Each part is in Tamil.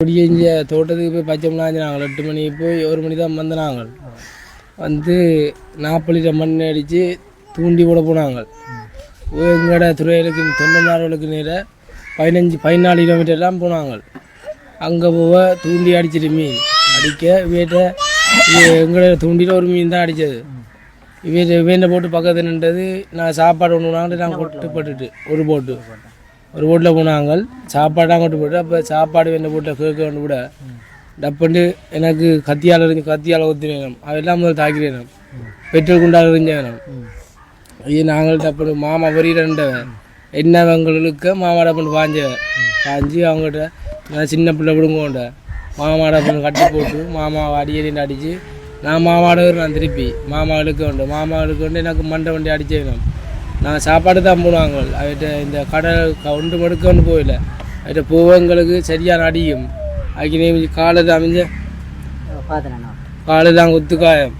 அப்படியே இங்கே தோட்டத்துக்கு போய் பச்சை நாங்கள் 8 மணி போய் 1 மணி தான் வந்து நாங்கள் வந்து 40 லிட்டர் மண் அடித்து தூண்டி கூட போனாங்க. எங்களோட துறைகளுக்கு தொண்டமார்களுக்கு நேராக 14 கிலோமீட்டர்லாம் போனாங்க. அங்கே போக தூண்டி அடிச்சிட்டு மீன் அடிக்க வீட்டை எங்களோட தூண்டியில் ஒரு மீன் தான் அடித்தது. வேண்டை போட்டு பக்கத்தில் நின்றது. நான் சாப்பாடு ஒன்று வாங்கிட்டு நாங்கள் கொட்டுப்பட்டுட்டு ஒரு போட்டில் போனாங்க. சாப்பாடாக கொண்டு போட்டு அப்போ சாப்பாடு வேண்ட போட்ட கேட்க கொண்டு விட டப்புண்டு எனக்கு கத்தியால் ஊற்றினேன். அதெல்லாம் முதல் தாக்கிறேன். பெட்ரோல் குண்டால் எறிஞ்சேன். இது நாங்கள் டப்புண்டு மாமா பொறியிடண்டவன் என்ன அவங்களுக்கு மாமா டப்புண்டு பாஞ்சு அவங்ககிட்ட நான் சின்ன பிள்ளை விடுங்கோண்ட மாமா டப்புண்டு கட்டி போட்டு மாமாவை அடியடின்னு அடித்து நான் நான் திருப்பி மாமாவுக்கு வந்து எனக்கு மண்டை வண்டி அடிச்சேன். நான் சாப்பாடு தான் போடுவாங்க. அவர்கிட்ட இந்த கடல் ஒன்று மடுக்கன்னு போயில அவர்கிட்ட போவங்களுக்கு சரியான அடியும் அதுக்கு காலை தான் அமைஞ்ச காலை தான் குத்து காயம்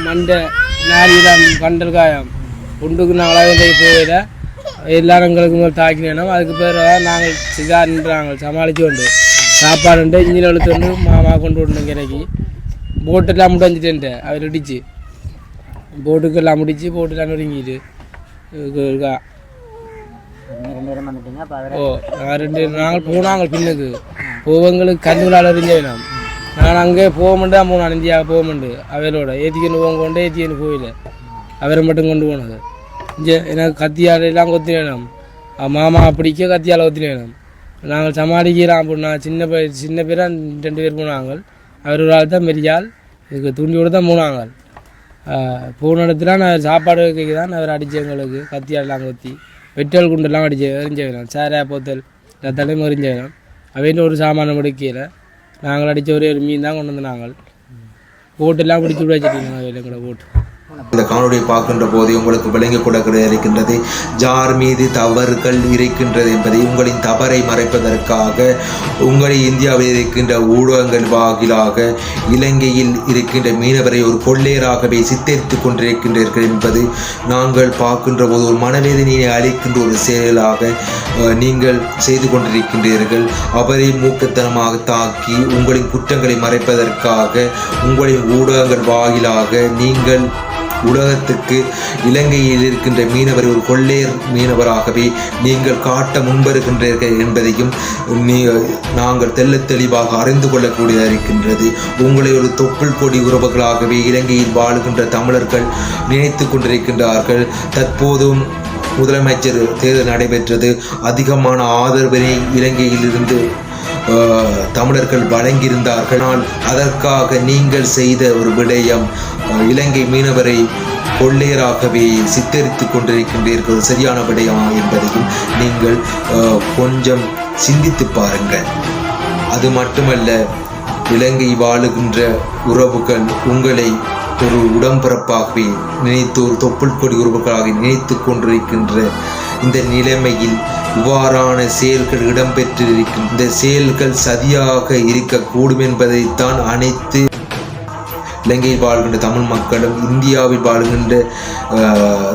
மண்டை நாரி தான் கண்டல் காயம் ஒன்றுக்கு நாளாக போயில எல்லாரும் எங்களுக்கு முதல் தாக்கினோம். அதுக்கு பேர் நாங்கள் சிதா நின்றாங்க சமாளித்து கொண்டு சாப்பாடு இஞ்சில் எழுத்து கொண்டு மாமா கொண்டு விடணும் கிடைக்கி போட்டெல்லாம் முடிஞ்சிட்டேன்ட்டு அவர் இடிச்சு போட்டுக்கெல்லாம் முடிச்சு போட்டுலாம் நொறுங்கிட்டு நாங்கள் போனாங்க. பின்னுக்கு போவங்களுக்கு கண்ணுகளால் அறிஞ்சேன். நான் அங்கே போக மாட்டேன் போனேன். இந்தியாவுக்கு போக மாட்டேன் அவரோட ஏற்றிக்கன்னு போங்கொண்டே ஏற்றிக்கன்னு போயில அவரை மட்டும் கொண்டு போனது. இங்கே எனக்கு கத்தியால் எல்லாம் கொத்தினேன். மாமா பிடிக்க கத்தியால் கொத்தினேன். நாங்கள் சமாளிக்கிறோம். அப்போ நான் சின்ன பேராக 2 பேர் போனாங்க. அவர் ஒரு ஆள் தான் பெரியால் இதுக்கு தூண்டியோடு தான் போனாங்க. போன இடத்துல நான் சாப்பாடு கேட்க தான் அவர் அடித்த எங்களுக்கு கத்தியாடெல்லாம் கொத்தி வெட்டல் குண்டெல்லாம் எரிஞ்சவேன். சேரா போத்தல் எல்லாத்தாலையும் எரிஞ்சவேன். அவையில் ஒரு சாமானம் எடுக்கல. நாங்கள் அடித்த ஒரே ஒரு மீன் தான் கொண்டு வந்து நாங்கள் போட்டெல்லாம் பிடிச்சி விடாச்சிட்டீங்க அவையில் கூட போட்டு. இந்த காணொலியை பார்க்கின்ற போது உங்களுக்கு விளங்கக்கூட இருக்கின்றது ஜார் மீது தவறுகள் இருக்கின்றது என்பதை உங்களின் தவறை மறைப்பதற்காக உங்களை இந்தியாவில் இருக்கின்ற ஊடகங்கள் வாயிலாக இலங்கையில் இருக்கின்ற மீனவரை ஒரு கொள்ளையராகவே சித்தரித்துக் கொண்டிருக்கின்றீர்கள் என்பது நாங்கள் பார்க்கின்ற போது ஒரு மனவேதனையை அளிக்கின்ற ஒரு செயலாக நீங்கள் செய்து கொண்டிருக்கின்றீர்கள். அவரை மூக்கத்தனமாக தாக்கி உங்களின் குற்றங்களை மறைப்பதற்காக உங்களின் ஊடகங்கள் வாயிலாக நீங்கள் உலகத்துக்கு இலங்கையில் இருக்கின்ற மீனவர் ஒரு கொள்ளையர் மீனவராகவே நீங்கள் காட்ட முன்வருகின்றீர்கள் என்பதையும் நாங்கள் தெளிவாக அறிந்து கொள்ளக்கூடியதாக இருக்கின்றது. உங்களை ஒரு தொப்புள் கொடி உறவுகளாகவே இலங்கையில் வாழுகின்ற தமிழர்கள் நினைத்து கொண்டிருக்கின்றார்கள். தற்போதும் முதலமைச்சர் தேர்தல் நடைபெற்றது. அதிகமான ஆதரவினை இலங்கையில் இருந்து தமிழர்கள் வழங்கியிருந்தார்கள். ஆனால் அதற்காக நீங்கள் செய்த ஒரு விடயம் இலங்கை மீனவரை கொள்ளையராகவே சித்தரித்து கொண்டிருக்கின்றீர்கள். சரியான விடயமா என்பதையும் நீங்கள் கொஞ்சம் சிந்தித்து பாருங்கள். அது மட்டுமல்ல, இலங்கை வாழுகின்ற உறவுகள் உங்களை ஒரு உடம்பிறப்பாகவே நினைத்து ஒரு தொப்புள் கொடி உறவுகளாக நினைத்து கொண்டிருக்கின்ற இந்த நிலைமையில் இவ்வாறான செயல்கள் இடம்பெற்றிருக்கின்ற இந்த செயல்கள் சதியாக இருக்கக்கூடும் என்பதைத்தான் அனைத்து இலங்கையில் வாழ்கின்ற தமிழ் மக்களும் இந்தியாவில் வாழ்கின்ற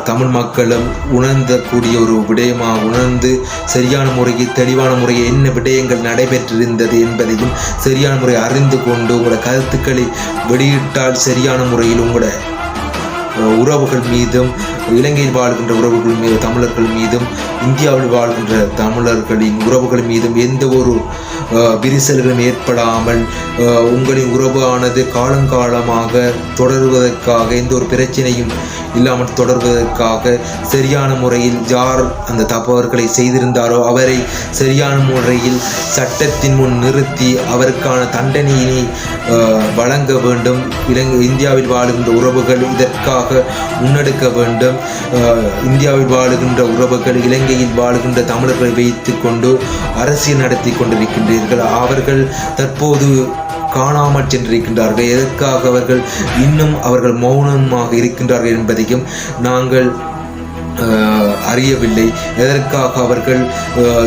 தமிழ் மக்களும் உணர்ந்தக்கூடிய ஒரு விடயமாக உணர்ந்து சரியான முறையில் தெளிவான முறையில் என்ன விடயங்கள் நடைபெற்றிருந்தது என்பதையும் சரியான முறை அறிந்து கொண்டு உங்களோட கருத்துக்களை வெளியிட்டால் சரியான முறையில் உங்களோட உறவுகள் மீதும் இலங்கையில் வாழ்கின்ற உறவுகள் மீது தமிழர்கள் மீதும் இந்தியாவில் வாழ்கின்ற தமிழர்களின் உறவுகள் மீதும் எந்த ஒரு விரிசல்களும் ஏற்படாமல் உங்களின் உறவானது காலங்காலமாக தொடர்வதற்காக எந்த ஒரு பிரச்சனையும் இல்லாமல் தொடர்வதற்காக சரியான முறையில் யார் அந்த தவறுகளை செய்திருந்தாரோ அவரை சரியான முறையில் சட்டத்தின் முன் நிறுத்தி அவருக்கான தண்டனையினை வழங்க வேண்டும். இந்தியாவில் வாழுகின்ற உறவுகள் இதற்காக முன்னெடுக்க வேண்டும். இந்தியாவில் வாழுகின்ற உறவுகள் இலங்கையில் வாழுகின்ற தமிழர்களை வைத்து கொண்டு அரசியல் நடத்தி கொண்டிருக்கின்றீர்கள். அவர்கள் தற்போது காணாமல் சென்றிருக்கின்றார்கள். எதற்காக அவர்கள் மௌனமாக இருக்கின்றார்கள் என்பதையும் நாங்கள் அறியவில்லை. எதற்காக அவர்கள்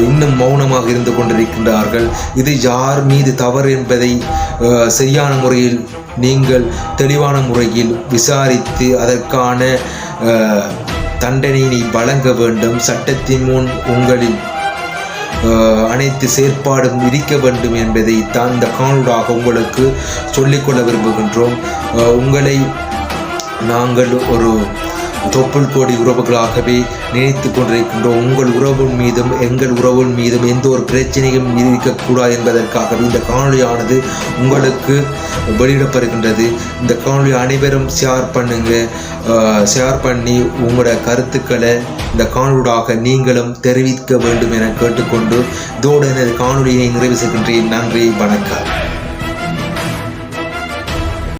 இன்னும் மௌனமாக இருந்து கொண்டிருக்கின்றார்கள்? இது யார் மீது தவறு என்பதை சரியான முறையில் நீங்கள் தெளிவான முறையில் விசாரித்து அதற்கான தண்டனையை வழங்க வேண்டும். சட்டத்தின் முன் உங்களின் அனைத்து செயற்பாடும் இருக்க வேண்டும் என்பதை தான் இந்த காணொளியாக உங்களுக்கு சொல்லிக்கொள்ள விரும்புகின்றோம். உங்களை நாங்கள் ஒரு தொப்புள் கோடி உறவுகளாகவே நினைத்து கொண்டிருக்கின்றோம். உங்கள் உறவு மீதும் எங்கள் உறவு மீதும் எந்த ஒரு பிரச்சனையும் இருக்கக்கூடாது என்பதற்காகவே இந்த காணொளியானது உங்களுக்கு வெளியிடப்படுகின்றது. இந்த காணொளி அனைவரும் ஷேர் பண்ணுங்க. ஷேர் பண்ணி உங்களோட கருத்துக்களை இந்த காணொளியாக நீங்களும் தெரிவிக்க வேண்டும் என கேட்டுக்கொண்டு இதோடு எனது காணொளியை நிறைவு செய்கின்றேன். நன்றி, வணக்கம்.